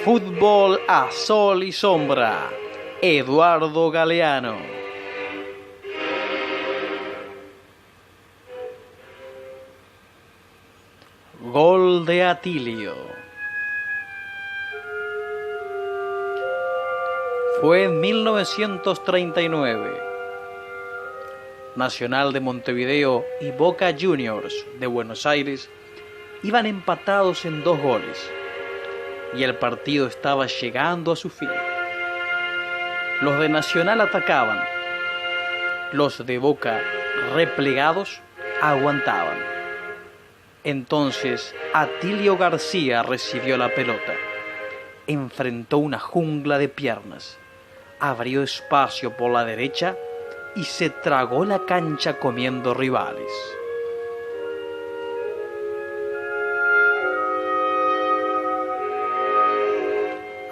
Fútbol a sol y sombra. Eduardo Galeano. Gol de Atilio. Fue en 1939. Nacional de Montevideo y Boca Juniors de Buenos Aires iban empatados en 2 goles y el partido estaba llegando a su fin. Los de Nacional atacaban, los de Boca, replegados, aguantaban. Entonces Atilio García recibió la pelota, enfrentó una jungla de piernas, abrió espacio por la derecha y se tragó la cancha comiendo rivales.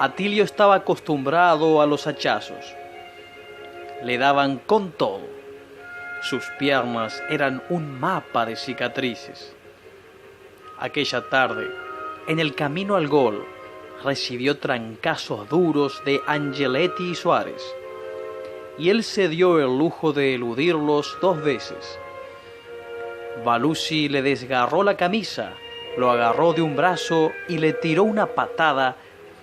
Atilio estaba acostumbrado a los hachazos. Le daban con todo. Sus piernas eran un mapa de cicatrices. Aquella tarde, en el camino al gol, recibió trancazos duros de Angeletti y Suárez, y él se dio el lujo de eludirlos 2 veces. Valucci le desgarró la camisa, lo agarró de un brazo y le tiró una patada,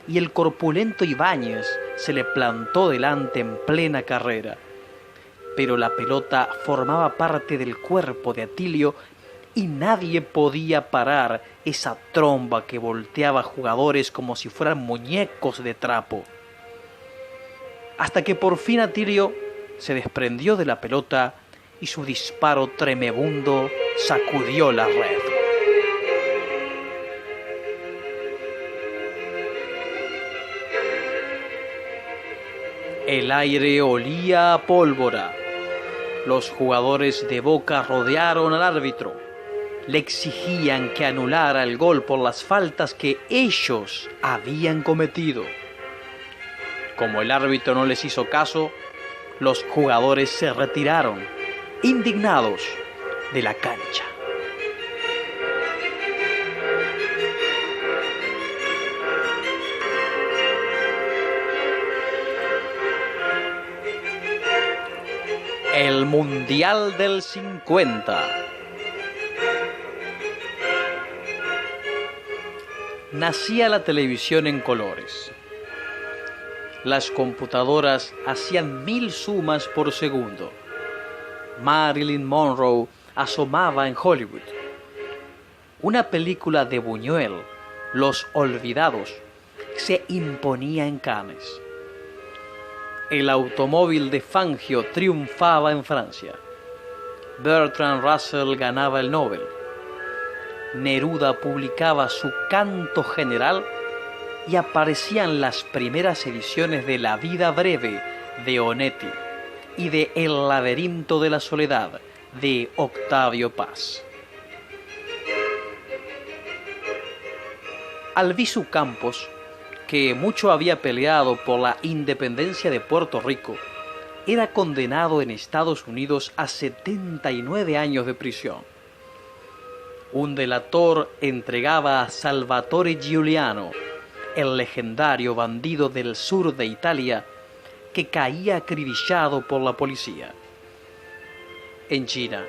y el corpulento Ibáñez se le plantó delante en plena carrera. Pero la pelota formaba parte del cuerpo de Atilio y nadie podía parar esa tromba que volteaba jugadores como si fueran muñecos de trapo. Hasta que por fin Atilio se desprendió de la pelota y su disparo tremebundo sacudió la red. El aire olía a pólvora. Los jugadores de Boca rodearon al árbitro. Le exigían que anulara el gol por las faltas que ellos habían cometido. Como el árbitro no les hizo caso, los jugadores se retiraron, indignados, de la cancha. El Mundial del 50. Nacía la televisión en colores. Las computadoras hacían 1000 sumas por segundo. Marilyn Monroe asomaba en Hollywood. Una película de Buñuel, Los Olvidados, se imponía en Cannes. El automóvil de Fangio triunfaba en Francia. Bertrand Russell ganaba el Nobel. Neruda publicaba su Canto General y aparecían las primeras ediciones de La vida breve de Onetti y de El laberinto de la soledad de Octavio Paz. Albizu Campos, que mucho había peleado por la independencia de Puerto Rico, era condenado en Estados Unidos a 79 años de prisión. Un delator entregaba a Salvatore Giuliano, el legendario bandido del sur de Italia, que caía acribillado por la policía. En China,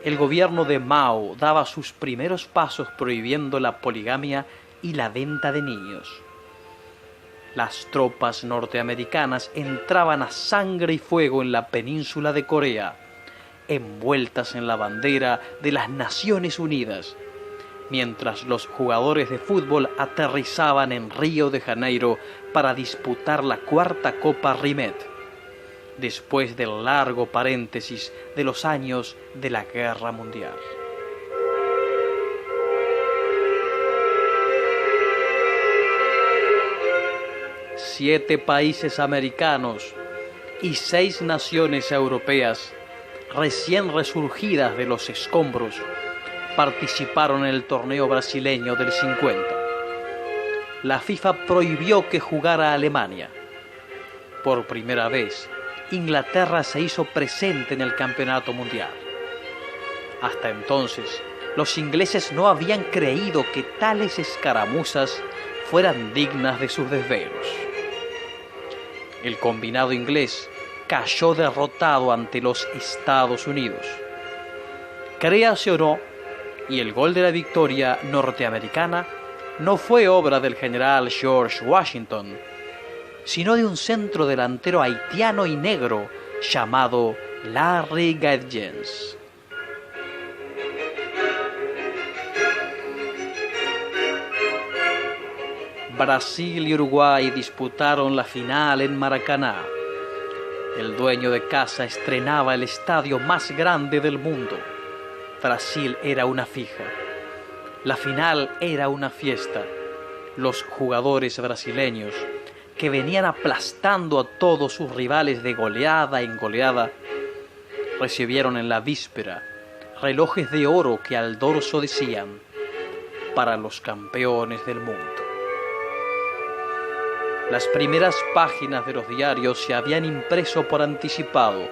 el gobierno de Mao daba sus primeros pasos prohibiendo la poligamia y la venta de niños. Las tropas norteamericanas entraban a sangre y fuego en la península de Corea, envueltas en la bandera de las Naciones Unidas, mientras los jugadores de fútbol aterrizaban en Río de Janeiro para disputar la 4ª Copa Rimet, después del largo paréntesis de los años de la Guerra Mundial. Siete países americanos y 6 naciones europeas, recién resurgidas de los escombros, participaron en el torneo brasileño del 50. La FIFA prohibió que jugara Alemania. Por primera vez, Inglaterra se hizo presente en el campeonato mundial. Hasta entonces, los ingleses no habían creído que tales escaramuzas fueran dignas de sus desvelos. El combinado inglés cayó derrotado ante los Estados Unidos. Créase o no, y el gol de la victoria norteamericana no fue obra del general George Washington, sino de un centro delantero haitiano y negro llamado Larry Gadgens. Brasil y Uruguay disputaron la final en Maracaná. El dueño de casa estrenaba el estadio más grande del mundo. Brasil era una fija. La final era una fiesta. Los jugadores brasileños, que venían aplastando a todos sus rivales de goleada en goleada, recibieron en la víspera relojes de oro que al dorso decían: para los campeones del mundo. Las primeras páginas de los diarios se habían impreso por anticipado.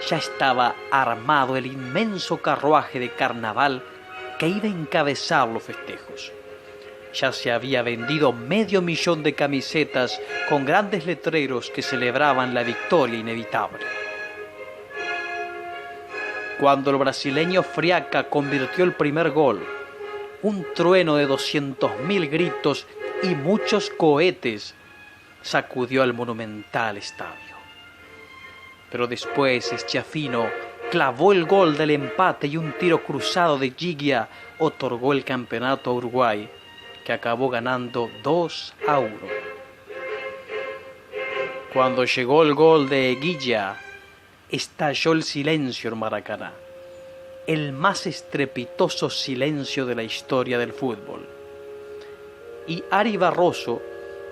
Ya estaba armado el inmenso carruaje de carnaval que iba a encabezar los festejos. Ya se había vendido 500.000 de camisetas con grandes letreros que celebraban la victoria inevitable. Cuando el brasileño Friaca convirtió el primer gol, un trueno de 200.000 gritos y muchos cohetes sacudió al monumental estadio. Pero después Schiaffino clavó el gol del empate y un tiro cruzado de Giglia otorgó el campeonato a Uruguay, que acabó ganando 2-1. Cuando llegó el gol de Giglia, estalló el silencio en Maracaná, el más estrepitoso silencio de la historia del fútbol. Y Ari Barroso,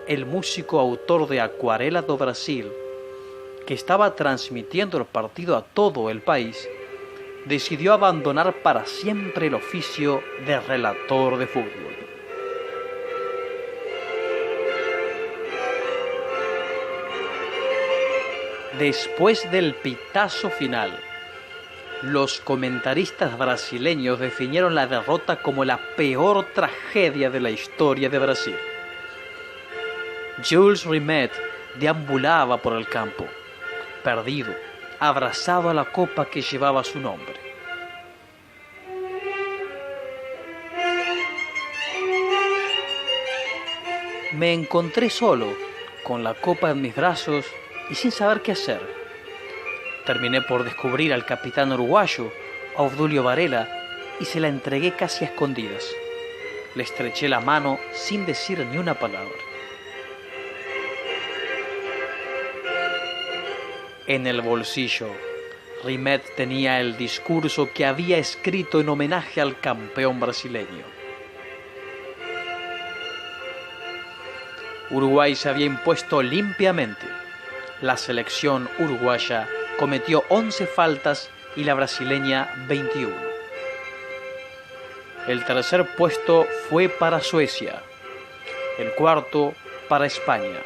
el músico autor de Acuarela do Brasil, que estaba transmitiendo el partido a todo el país, decidió abandonar para siempre el oficio de relator de fútbol. Después del pitazo final, los comentaristas brasileños definieron la derrota como la peor tragedia de la historia de Brasil. Jules Rimet deambulaba por el campo, perdido, abrazado a la copa que llevaba su nombre. Me encontré solo, con la copa en mis brazos y sin saber qué hacer. Terminé por descubrir al capitán uruguayo, a Obdulio Varela, y se la entregué casi a escondidas. Le estreché la mano sin decir ni una palabra. En el bolsillo, Rimet tenía el discurso que había escrito en homenaje al campeón brasileño. Uruguay se había impuesto limpiamente. La selección uruguaya cometió 11 faltas y la brasileña 21. El tercer puesto fue para Suecia, el cuarto para España.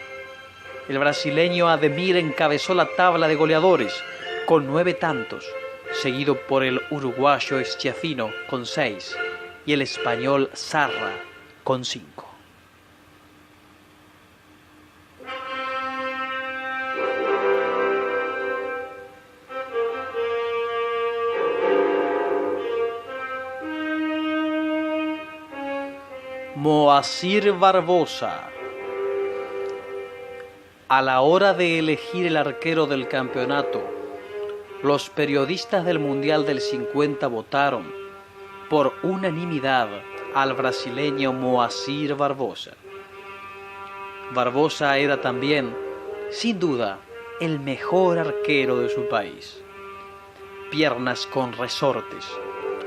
El brasileño Ademir encabezó la tabla de goleadores con 9 tantos, seguido por el uruguayo Schiaffino con 6 y el español Zarra con 5. Moacir Barbosa. A la hora de elegir el arquero del campeonato, los periodistas del Mundial del 50 votaron por unanimidad al brasileño Moacir Barbosa. Barbosa era también, sin duda, el mejor arquero de su país. Piernas con resortes,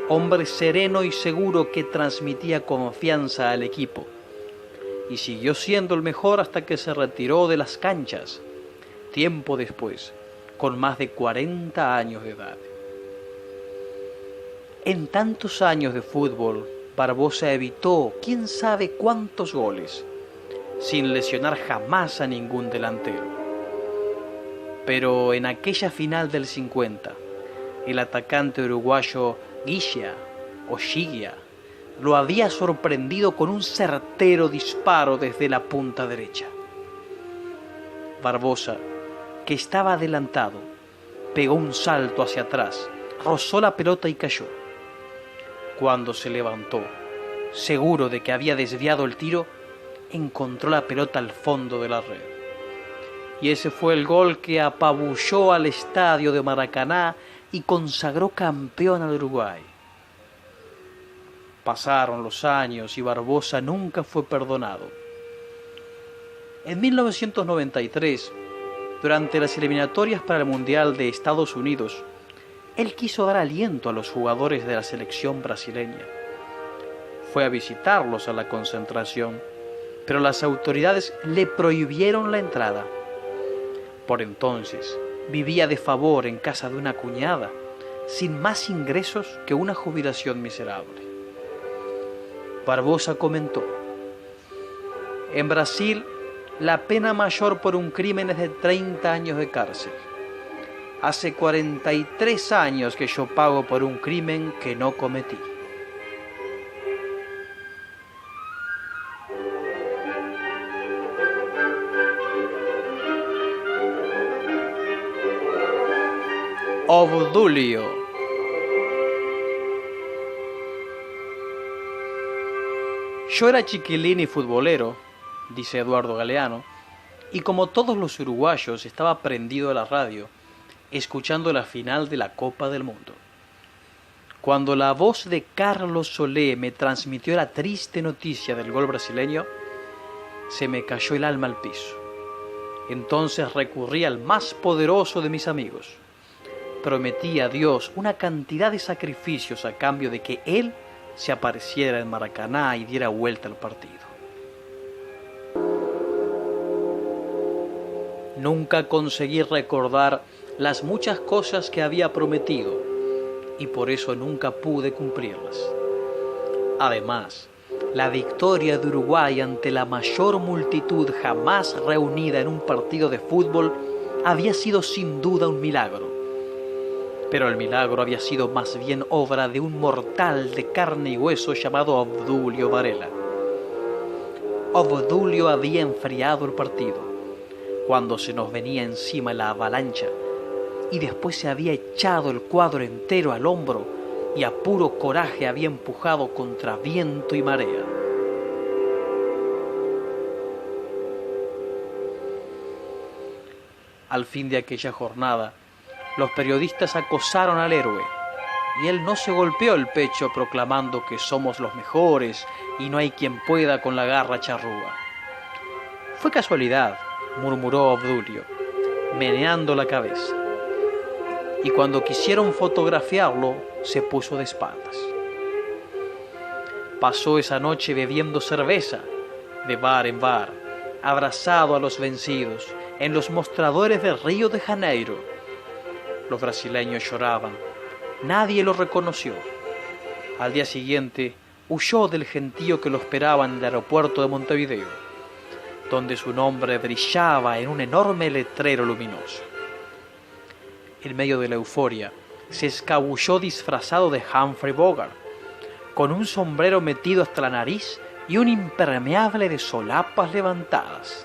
hombre sereno y seguro que transmitía confianza al equipo. Y siguió siendo el mejor hasta que se retiró de las canchas, tiempo después, con más de 40 años de edad. En tantos años de fútbol, Barbosa evitó quién sabe cuántos goles, sin lesionar jamás a ningún delantero. Pero en aquella final del 50, el atacante uruguayo Giglia lo había sorprendido con un certero disparo desde la punta derecha. Barbosa, que estaba adelantado, pegó un salto hacia atrás, rozó la pelota y cayó. Cuando se levantó, seguro de que había desviado el tiro, encontró la pelota al fondo de la red. Y ese fue el gol que apabulló al estadio de Maracaná y consagró campeón al Uruguay. Pasaron los años y Barbosa nunca fue perdonado. En 1993, durante las eliminatorias para el Mundial de Estados Unidos, él quiso dar aliento a los jugadores de la selección brasileña. Fue a visitarlos a la concentración, pero las autoridades le prohibieron la entrada. Por entonces, vivía de favor en casa de una cuñada, sin más ingresos que una jubilación miserable. Barbosa comentó: en Brasil, la pena mayor por un crimen es de 30 años de cárcel. Hace 43 años que yo pago por un crimen que no cometí. Obdulio. Yo era chiquilín y futbolero, dice Eduardo Galeano, y como todos los uruguayos estaba prendido a la radio, escuchando la final de la Copa del Mundo. Cuando la voz de Carlos Solé me transmitió la triste noticia del gol brasileño, se me cayó el alma al piso. Entonces recurrí al más poderoso de mis amigos. Prometí a Dios una cantidad de sacrificios a cambio de que Él se apareciera en Maracaná y diera vuelta al partido. Nunca conseguí recordar las muchas cosas que había prometido y por eso nunca pude cumplirlas. Además, la victoria de Uruguay ante la mayor multitud jamás reunida en un partido de fútbol había sido sin duda un milagro. Pero el milagro había sido más bien obra de un mortal de carne y hueso llamado Obdulio Varela. Obdulio había enfriado el partido, cuando se nos venía encima la avalancha, y después se había echado el cuadro entero al hombro y a puro coraje había empujado contra viento y marea. Al fin de aquella jornada, los periodistas acosaron al héroe, y él no se golpeó el pecho proclamando que somos los mejores y no hay quien pueda con la garra charrúa. Fue casualidad, murmuró Obdulio, meneando la cabeza. Y cuando quisieron fotografiarlo, se puso de espaldas. Pasó esa noche bebiendo cerveza, de bar en bar, abrazado a los vencidos, en los mostradores de Río de Janeiro. Los brasileños lloraban. Nadie lo reconoció. Al día siguiente, huyó del gentío que lo esperaba en el aeropuerto de Montevideo, donde su nombre brillaba en un enorme letrero luminoso. En medio de la euforia, se escabulló disfrazado de Humphrey Bogart, con un sombrero metido hasta la nariz y un impermeable de solapas levantadas.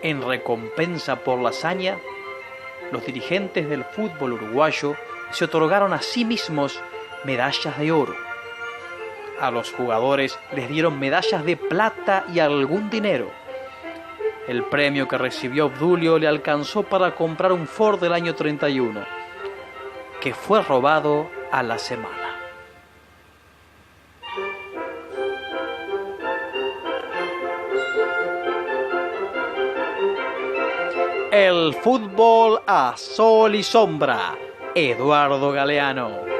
En recompensa por la hazaña, los dirigentes del fútbol uruguayo se otorgaron a sí mismos medallas de oro. A los jugadores les dieron medallas de plata y algún dinero. El premio que recibió Obdulio le alcanzó para comprar un Ford del año 31, que fue robado a la semana. El fútbol a sol y sombra. Eduardo Galeano.